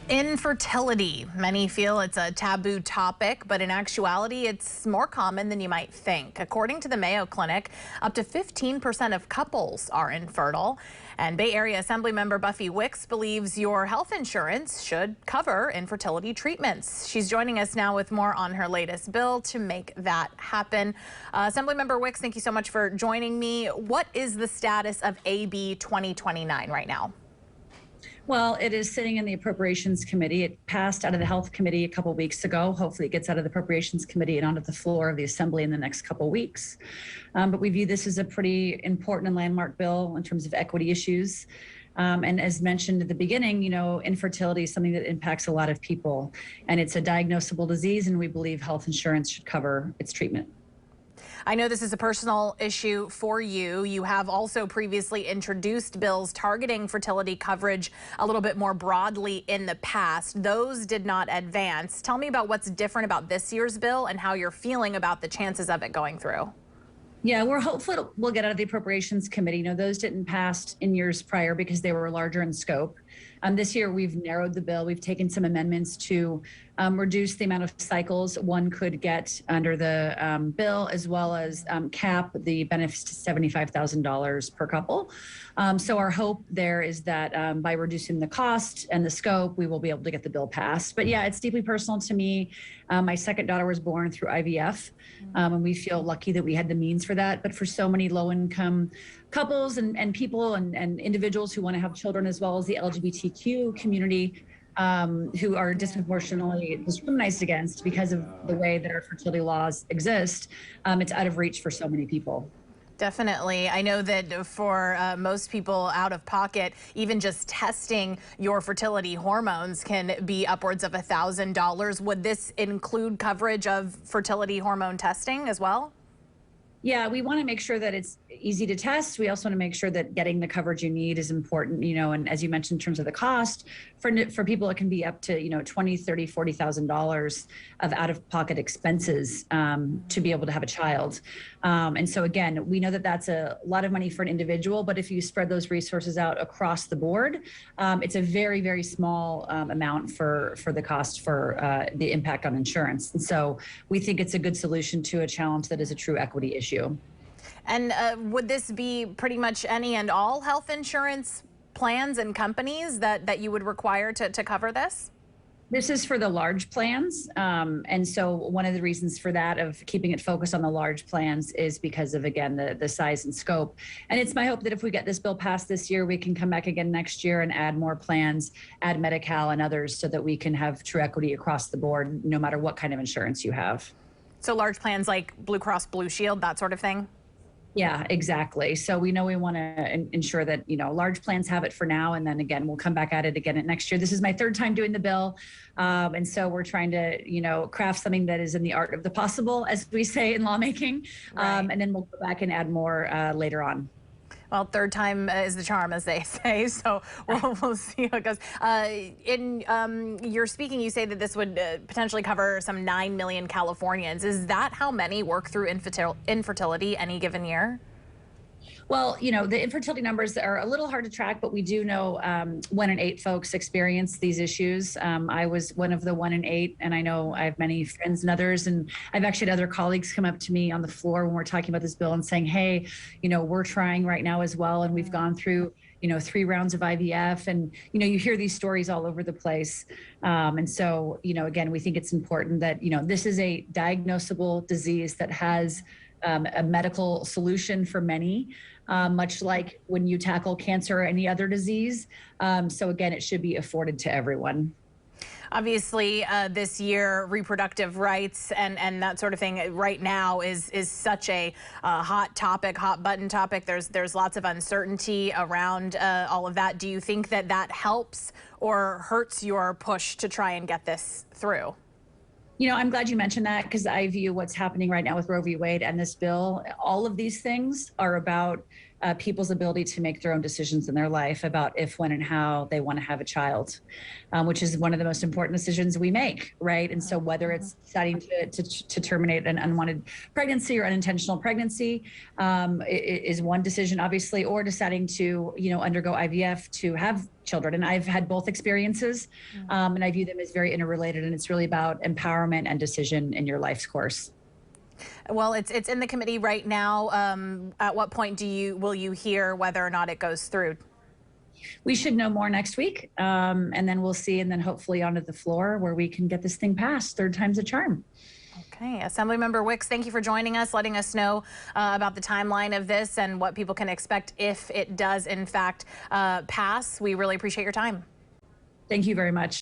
Infertility. Many feel it's a taboo topic, but in actuality, it's more common than you might think. According to the Mayo Clinic, up to 15% of couples are infertile. And Bay Area Assemblymember Buffy Wicks believes your health insurance should cover infertility treatments. She's joining us now with more on her latest bill to make that happen. Assemblymember Wicks, thank you so much for joining me. What is the status of AB 2029 right now? Well, it is sitting in the Appropriations Committee. It passed out of the Health Committee a couple weeks ago. Hopefully it gets out of the Appropriations Committee and onto the floor of the Assembly in the next couple weeks. But we view this as a pretty important and landmark bill in terms of equity issues. And as mentioned at the beginning, infertility is something that impacts a lot of people. And it's a diagnosable disease, and we believe health insurance should cover its treatment. I know this is a personal issue for you. You have also previously introduced bills targeting fertility coverage a little bit more broadly in the past. Those did not advance. Tell me about what's different about this year's bill and how you're feeling about the chances of it going through. Yeah, we're hopeful we'll get out of the Appropriations Committee. Those didn't pass in years prior because they were larger in scope. This year, we've narrowed the bill. We've taken some amendments to reduce the amount of cycles one could get under the bill, as well as cap the benefits to $75,000 per couple. So our hope there is that by reducing the cost and the scope, we will be able to get the bill passed. But yeah, it's deeply personal to me. My second daughter was born through IVF, and we feel lucky that we had the means for that. But for so many low-income couples and people and individuals who want to have children, as well as the LGBTQ community, who are disproportionately discriminated against because of the way that our fertility laws exist, it's out of reach for so many people. Definitely. I know that for most people out of pocket, even just testing your fertility hormones can be upwards of $1,000. Would this include coverage of fertility hormone testing as well? Yeah, we want to make sure that it's easy to test. We also want to make sure that getting the coverage you need is important, and as you mentioned, in terms of the cost, for people, it can be up to, $20,000, $30,000, $40,000 of out-of-pocket expenses to be able to have a child. And so again, we know that that's a lot of money for an individual, but if you spread those resources out across the board, it's a very, very small amount for the cost for the impact on insurance. And so we think it's a good solution to a challenge that is a true equity issue. And would this be pretty much any and all health insurance plans and companies that you would require to cover this? This is for the large plans. And so one of the reasons for that, of keeping it focused on the large plans, is because of, again, the size and scope. And it's my hope that if we get this bill passed this year, we can come back again next year and add more plans, add Medi-Cal and others, so that we can have true equity across the board, no matter what kind of insurance you have. So large plans like Blue Cross Blue Shield, that sort of thing? Yeah, exactly. So we know we want to ensure that, large plans have it for now. And then again, we'll come back at it again next year. This is my third time doing the bill. And so we're trying to, craft something that is in the art of the possible, as we say in lawmaking. Right. And then we'll go back and add more later on. Well, third time is the charm, as they say, so we'll see how it goes. In your speaking, you say that this would potentially cover some 9 million Californians. Is that how many work through infertility any given year? Well, the infertility numbers are a little hard to track, but we do know 1 in 8 folks experience these issues. I was one of the 1 in 8, and I know I have many friends and others, and I've actually had other colleagues come up to me on the floor when we're talking about this bill and saying, hey, we're trying right now as well, and we've gone through 3 rounds of IVF, and you hear these stories all over the place. And so, again, we think it's important that this is a diagnosable disease that has a medical solution for many, much like when you tackle cancer or any other disease. So again, it should be afforded to everyone. Obviously, this year, reproductive rights and that sort of thing right now is such a hot topic, hot button topic. There's lots of uncertainty around all of that. Do you think that helps or hurts your push to try and get this through? I'm glad you mentioned that, because I view what's happening right now with Roe v. Wade and this bill. All of these things are about people's ability to make their own decisions in their life about if, when, and how they want to have a child, which is one of the most important decisions we make, right? And so whether it's deciding to terminate an unwanted pregnancy or unintentional pregnancy is one decision, obviously, or deciding to, undergo IVF to have children. And I've had both experiences, and I view them as very interrelated. And it's really about empowerment and decision in your life's course. Well, it's in the committee right now. At what point will you hear whether or not it goes through? We should know more next week, and then we'll see, and then hopefully onto the floor where we can get this thing passed. Third time's a charm. Okay, Assemblymember Wicks, thank you for joining us, letting us know about the timeline of this and what people can expect if it does in fact pass. We really appreciate your time. Thank you very much.